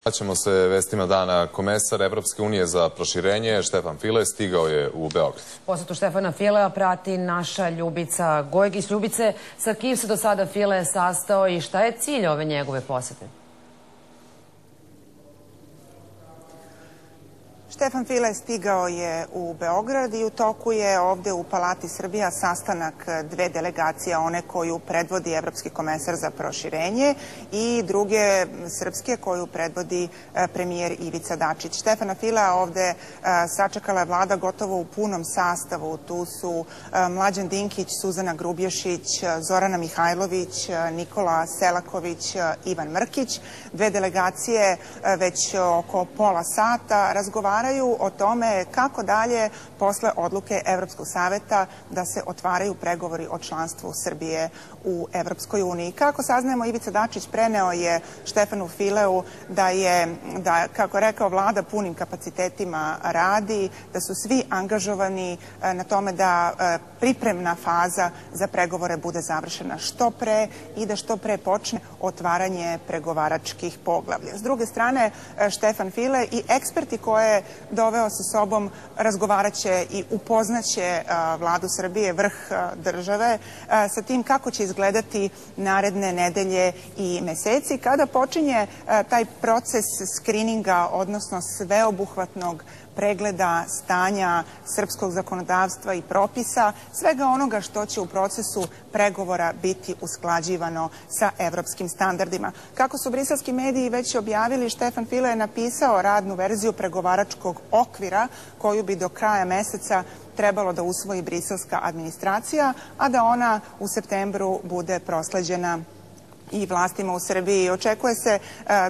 Vraćamo se vestima dana. Komesar Evropske unije za proširenje Štefan File stigao je u Beograd. Posetu Štefana Filea prati naša Ljubica Gojgić. Ljubice, sa kim se do sada File sastao i šta je cilj ove njegove posete? Štefan File stigao je u Beograd i u toku je ovde u Palati Srbija sastanak dve delegacije, one koju predvodi Evropski komesar za proširenje i druge srpske koju predvodi premijer Ivica Dačić. Štefana Filea ovde sačekala je vlada gotovo u punom sastavu. Tu su Mlađan Dinkić, Suzana Grubješić, Zorana Mihajlović, Nikola Selaković, Ivan Mrkić. Dve delegacije već oko pola sata razgovaraju o tome kako dalje posle odluke Evropskog saveta da se otvaraju pregovori o članstvu Srbije u Evropskoj uniji. Kako saznajemo, Ivica Dačić preneo je Štefanu Fileu da, kako je rekao, vlada punim kapacitetima radi, da su svi angažovani na tome da pripremna faza za pregovore bude završena što pre i da što pre počne otvaranje pregovaračkih poglavlja. S druge strane, Štefan File i eksperti koje doveo sa sobom razgovaraće i upoznaće vladu Srbije, vrh države, sa tim kako će izgledati naredne nedelje i meseci, kada počinje taj proces skrininga, odnosno sveobuhvatnog pregleda stanja srpskog zakonodavstva i propisa, svega onoga što će u procesu pregovora biti usklađivano sa evropskim standardima. Kako su briselski mediji već objavili, Štefan File je napisao radnu verziju pregovaračkog okvira koju bi do kraja meseca trebalo da usvoji briselska administracija, a da ona u septembru bude prosleđena i vlastima u Srbiji. Očekuje se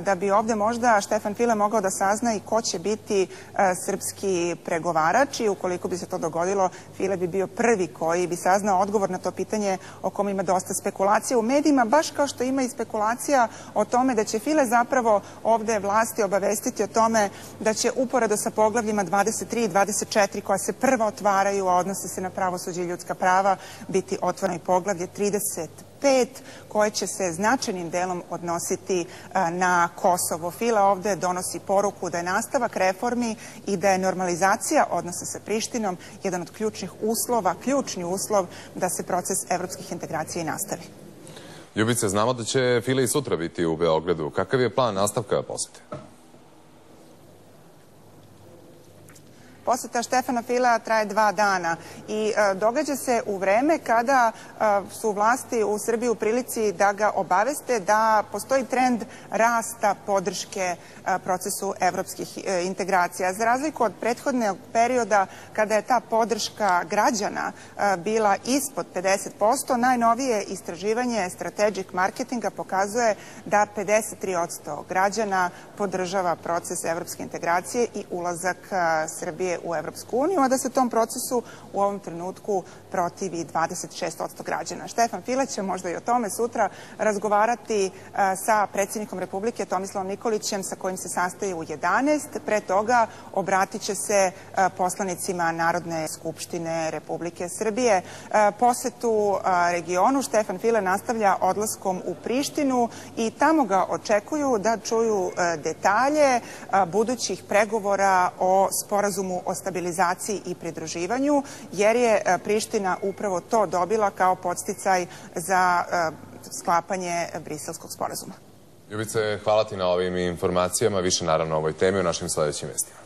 da bi ovde možda Štefan File mogao da sazna i ko će biti srpski pregovarač i ukoliko bi se to dogodilo, File bi bio prvi koji bi saznao odgovor na to pitanje o kom ima dosta spekulacija u medijima, baš kao što ima i spekulacija o tome da će File zapravo ovde vlasti obavestiti o tome da će uporedo sa poglavljima 23 i 24 koja se prva otvaraju, a odnose se na pravosuđe i ljudska prava, biti otvoreno i poglavlje 35 koje će se značajnim delom odnositi na Kosovo. File ovde donosi poruku da je nastavak reformi i da je normalizacija odnosa sa Prištinom jedan od ključnih uslova, ključni uslov da se proces evropskih integracija i nastavi. Ljubice, znamo da će File i sutra biti u Beogradu. Kakav je plan nastavka posete? Poseta Štefana Filea traje 2 dana i događa se u vreme kada su vlasti u Srbiji u prilici da ga obaveste da postoji trend rasta podrške procesu evropskih integracija. Za razliku od prethodnog perioda kada je ta podrška građana bila ispod 50%, najnovije istraživanje Strategic Marketinga pokazuje da 53% građana podržava proces evropske integracije i ulazak Srbije u Evropsku uniju, a da se tom procesu u ovom trenutku protivi 26% građana. Štefan File će možda i o tome sutra razgovarati sa predsjednikom Republike Tomislavom Nikolićem, sa kojim se sastaje u 11. Pre toga obratit će se poslanicima Narodne skupštine Republike Srbije. Posetu regionu Štefan File nastavlja odlaskom u Prištinu i tamo ga očekuju da čuju detalje budućih pregovora o sporazumu o stabilizaciji i pridruživanju, jer je Priština upravo to dobila kao podsticaj za sklapanje Briselskog sporazuma. Ljubice, hvala ti na ovim informacijama. Više naravno o ovoj temi u našim sledećim vestima.